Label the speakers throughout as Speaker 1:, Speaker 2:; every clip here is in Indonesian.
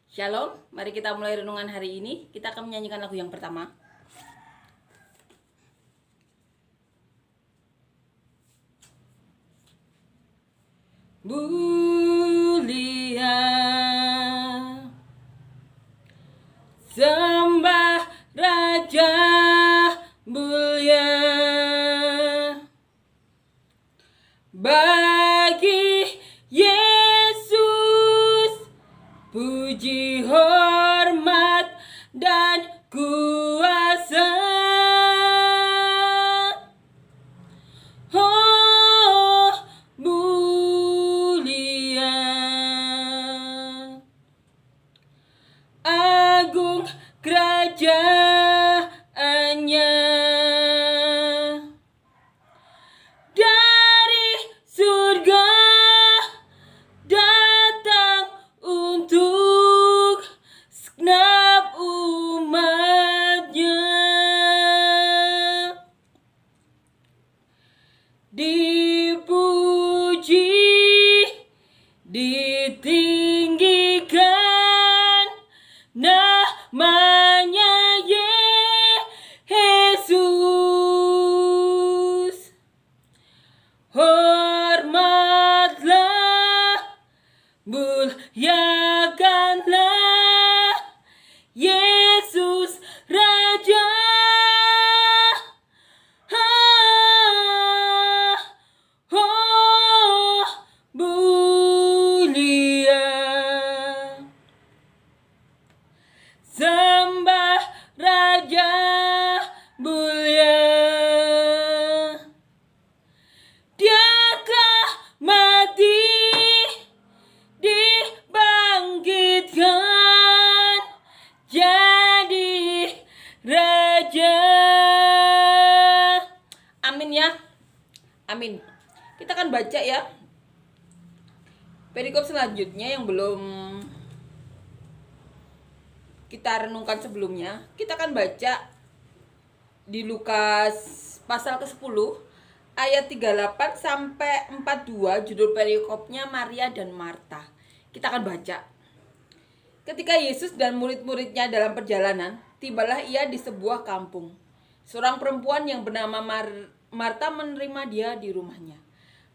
Speaker 1: Shalom, mari kita mulai renungan hari ini. Kita akan menyanyikan lagu yang pertama. Mulia, sembah Raja mulia, bagi Yesus puji, hormat, dan kuasa. Oh, mulia, agung kerajaannya, dari surga datang untuk segenap umatnya. Dipuji, ditinggikan namanya Yesus. Hormatlah, muliakanlah Yesus Raja. Oh, mulia, sembah Raja mulia. Dia telah mati, dibangkitkan jadi Raja. Amin ya. Amin. Kita akan baca ya perikop selanjutnya yang belum kita renungkan sebelumnya. Kita akan baca di Lukas pasal ke-10 ayat 38 sampai 42. Judul perikopnya Maria dan Marta. Kita akan baca. Ketika Yesus dan murid-muridnya dalam perjalanan, tibalah ia di sebuah kampung. Seorang perempuan yang bernama Marta menerima dia di rumahnya.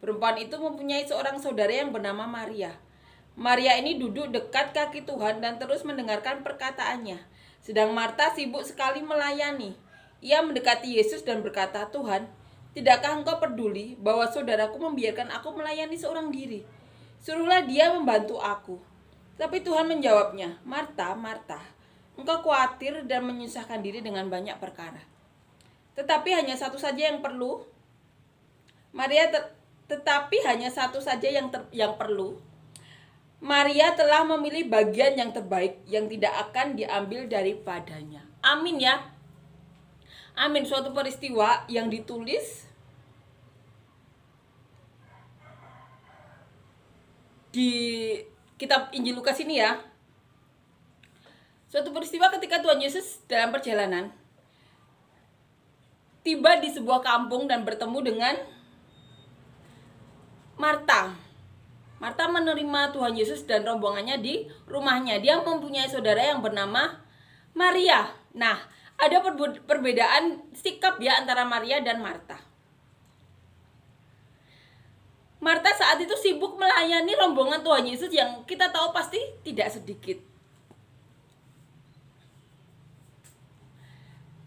Speaker 1: Perempuan itu mempunyai seorang saudara yang bernama Maria. Maria ini duduk dekat kaki Tuhan dan terus mendengarkan perkataannya. Sedang Marta sibuk sekali melayani. Ia mendekati Yesus dan berkata, "Tuhan, tidakkah engkau peduli bahwa saudaraku membiarkan aku melayani seorang diri? Suruhlah dia membantu aku." Tapi Tuhan menjawabnya, "Marta, Marta, engkau khawatir dan menyusahkan diri dengan banyak perkara. Tetapi hanya satu saja yang perlu. Tetapi hanya satu saja yang perlu. Maria telah memilih bagian yang terbaik yang tidak akan diambil daripadanya." Amin ya. Amin. Suatu peristiwa yang ditulis di kitab Injil Lukas ini ya. Suatu peristiwa ketika Tuhan Yesus dalam perjalanan tiba di sebuah kampung dan bertemu dengan Marta. Marta menerima Tuhan Yesus dan rombongannya di rumahnya. Dia mempunyai saudara yang bernama Maria. Nah, ada perbedaan sikap ya antara Maria dan Marta. Marta saat itu sibuk melayani rombongan Tuhan Yesus yang kita tahu pasti tidak sedikit.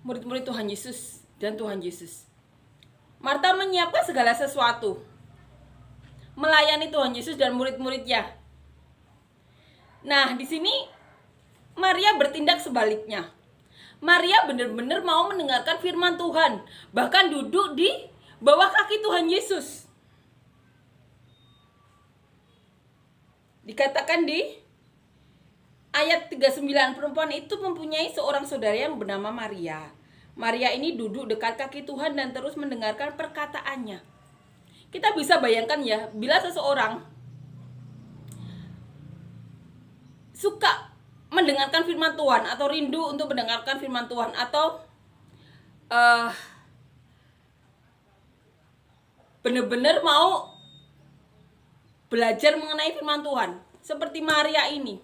Speaker 1: Murid-murid Tuhan Yesus dan Tuhan Yesus. Marta menyiapkan segala sesuatu, melayani Tuhan Yesus dan murid-muridnya. Nah, di sini Maria bertindak sebaliknya. Maria benar-benar mau mendengarkan firman Tuhan, bahkan duduk di bawah kaki Tuhan Yesus. Dikatakan di ayat 39, perempuan itu mempunyai seorang saudara yang bernama Maria. Maria ini duduk dekat kaki Tuhan dan terus mendengarkan perkataannya. Kita bisa bayangkan ya, bila seseorang suka mendengarkan firman Tuhan atau rindu untuk mendengarkan firman Tuhan atau benar-benar mau belajar mengenai firman Tuhan seperti Maria ini,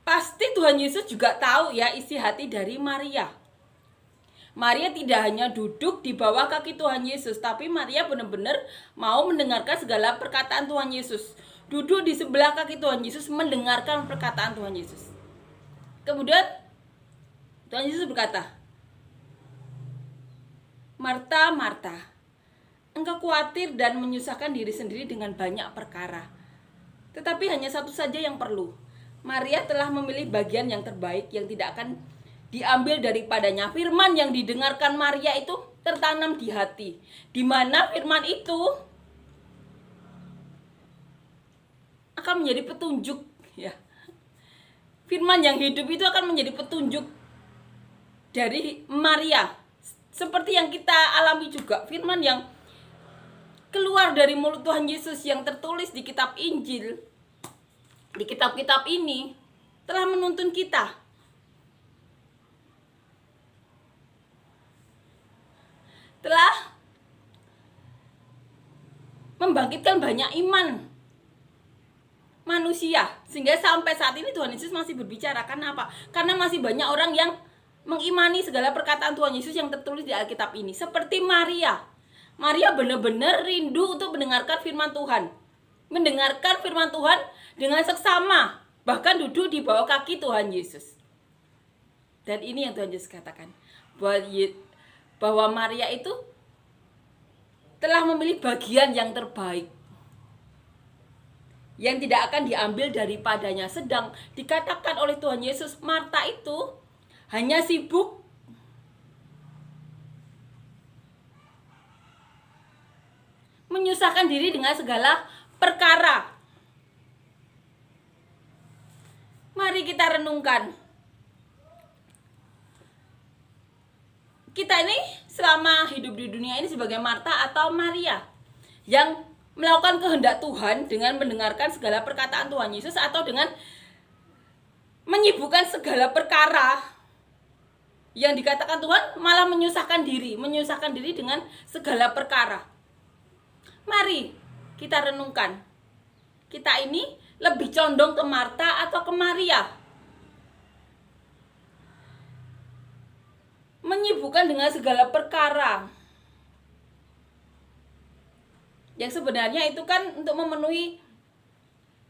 Speaker 1: Pasti Tuhan Yesus juga tahu ya isi hati dari Maria. Maria tidak hanya duduk di bawah kaki Tuhan Yesus, tapi Maria benar-benar mau mendengarkan segala perkataan Tuhan Yesus. Duduk di sebelah kaki Tuhan Yesus, mendengarkan perkataan Tuhan Yesus. Kemudian Tuhan Yesus berkata, Marta, Marta, engkau khawatir dan menyusahkan diri sendiri dengan banyak perkara. Tetapi hanya satu saja yang perlu. Maria telah memilih bagian yang terbaik yang tidak akan diambil daripadanya. Firman yang didengarkan Maria itu tertanam di hati. Di mana firman itu akan menjadi petunjuk, ya. Firman yang hidup itu akan menjadi petunjuk dari Maria. Seperti yang kita alami juga, firman yang keluar dari mulut Tuhan Yesus yang tertulis di kitab Injil, di kitab-kitab ini telah menuntun kita. Telah membangkitkan banyak iman manusia. Sehingga sampai saat ini Tuhan Yesus masih berbicara. Karena apa? Karena masih banyak orang yang mengimani segala perkataan Tuhan Yesus yang tertulis di Alkitab ini. Seperti Maria. Maria benar-benar rindu untuk mendengarkan firman Tuhan. Mendengarkan firman Tuhan dengan seksama. Bahkan duduk di bawah kaki Tuhan Yesus. Dan ini yang Tuhan Yesus katakan. Bahwa Maria itu telah memilih bagian yang terbaik. Yang tidak akan diambil daripadanya. Sedang dikatakan oleh Tuhan Yesus, Marta itu hanya sibuk menyusahkan diri dengan segala perkara. Mari kita renungkan. Kita ini selama hidup di dunia ini sebagai Marta atau Maria yang melakukan kehendak Tuhan dengan mendengarkan segala perkataan Tuhan Yesus, atau dengan menyibukkan segala perkara yang dikatakan Tuhan, malah menyusahkan diri dengan segala perkara. Mari kita renungkan. Kita ini lebih condong ke Marta atau ke Maria? Menyibukkan dengan segala perkara. Yang sebenarnya itu kan untuk memenuhi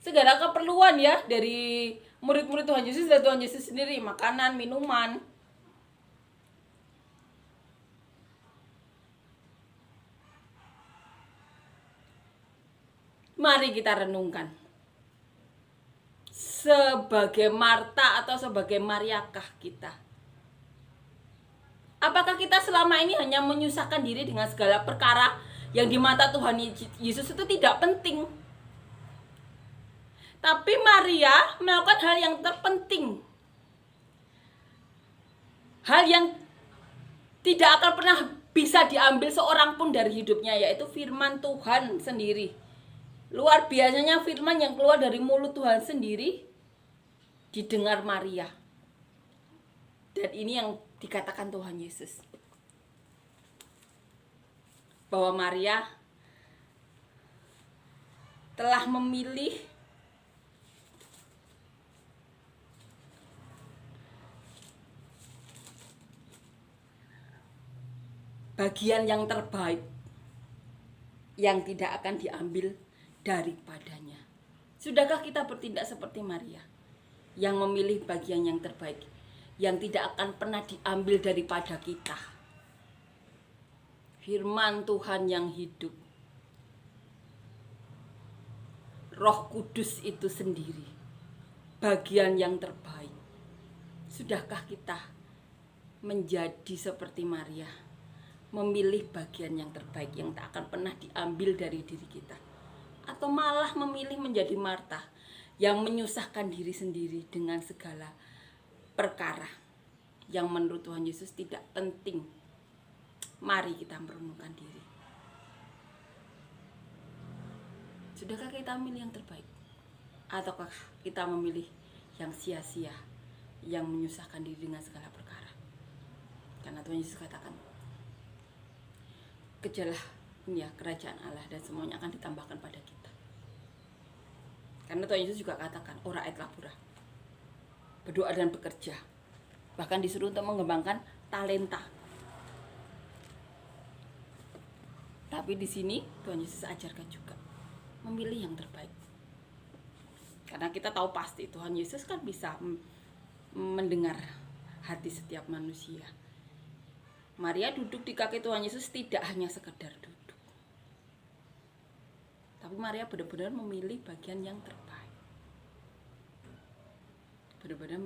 Speaker 1: segala keperluan ya dari murid-murid Tuhan Yesus dan Tuhan Yesus sendiri, makanan, minuman. Mari kita renungkan. Sebagai Marta atau sebagai Mariakah kita? Apakah kita selama ini hanya menyusahkan diri dengan segala perkara yang di mata Tuhan Yesus itu tidak penting? Tapi Maria melakukan hal yang terpenting. Hal yang tidak akan pernah bisa diambil seorang pun dari hidupnya, yaitu firman Tuhan sendiri. Luar biasanya firman yang keluar dari mulut Tuhan sendiri didengar Maria. Dan ini yang dikatakan Tuhan Yesus. Bahwa Maria telah memilih bagian yang terbaik yang tidak akan diambil daripadanya. Sudahkah kita bertindak seperti Maria yang memilih bagian yang terbaik yang tidak akan pernah diambil daripada kita? Firman Tuhan yang hidup, Roh Kudus itu sendiri, bagian yang terbaik. Sudahkah kita menjadi seperti Maria, memilih bagian yang terbaik yang tak akan pernah diambil dari diri kita? Atau malah memilih menjadi Marta yang menyusahkan diri sendiri dengan segala perkara yang menurut Tuhan Yesus tidak penting? Mari kita merenungkan diri. Sudahkah kita memilih yang terbaik? Ataukah kita memilih yang sia-sia, yang menyusahkan diri dengan segala perkara? Karena Tuhan Yesus katakan, kejarlah ya kerajaan Allah dan semuanya akan ditambahkan pada kita. Karena Tuhan Yesus juga katakan, ora et labora. berdoa dan bekerja. Bahkan disuruh untuk mengembangkan talenta. Tapi di sini Tuhan Yesus ajarkan juga memilih yang terbaik. Karena kita tahu pasti Tuhan Yesus kan bisa mendengar hati setiap manusia. Maria duduk di kaki Tuhan Yesus tidak hanya sekedar duduk, tapi Maria benar-benar memilih bagian yang terbaik. Benar-benar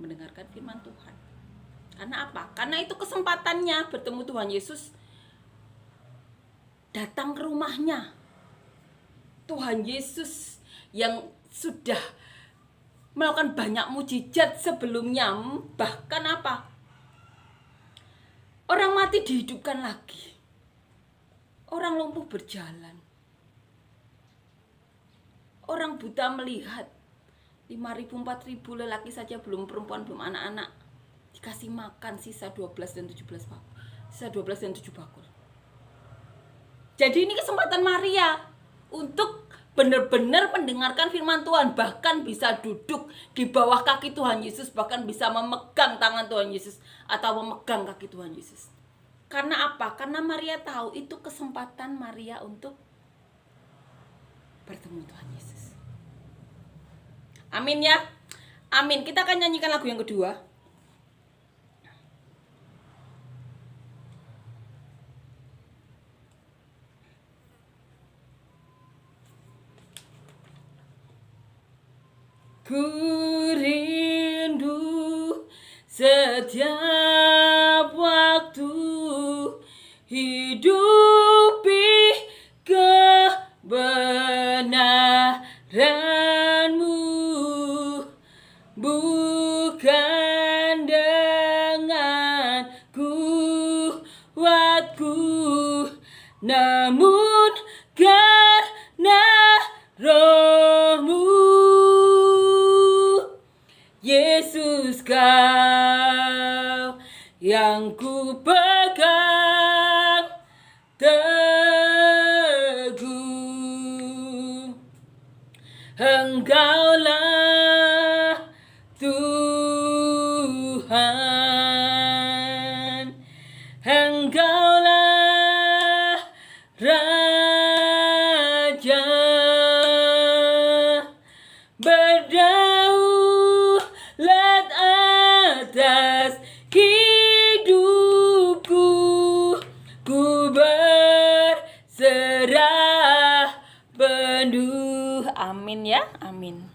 Speaker 1: mendengarkan firman Tuhan. Karena apa? Karena itu kesempatannya bertemu Tuhan Yesus, datang ke rumahnya. Tuhan Yesus yang sudah melakukan banyak mujizat sebelumnya, bahkan apa? Orang mati dihidupkan lagi. Orang lumpuh berjalan. Orang buta melihat. 5.000, 4.000 lelaki saja, belum perempuan, belum anak-anak, dikasih makan sisa 12 dan 17 bakul. Sisa 12 dan 7 bakul. Jadi ini kesempatan Maria untuk benar-benar mendengarkan firman Tuhan, bahkan bisa duduk di bawah kaki Tuhan Yesus, bahkan bisa memegang tangan Tuhan Yesus atau memegang kaki Tuhan Yesus. Karena apa? Karena Maria tahu itu kesempatan Maria untuk bertemu Tuhan Yesus. Amin ya. Amin. Kita akan nyanyikan lagu yang kedua. Ku rindu setiap waktu hidupi kebenaran-Mu, bukan dengan kuatku, namun karena Roh-Mu. Yesus, Kau yang ku pegang teguh. Engkaulah Tuhan, Engkaulah Raja. Berdaulat atas hidupku, ku berserah penuh. Amin ya, amin.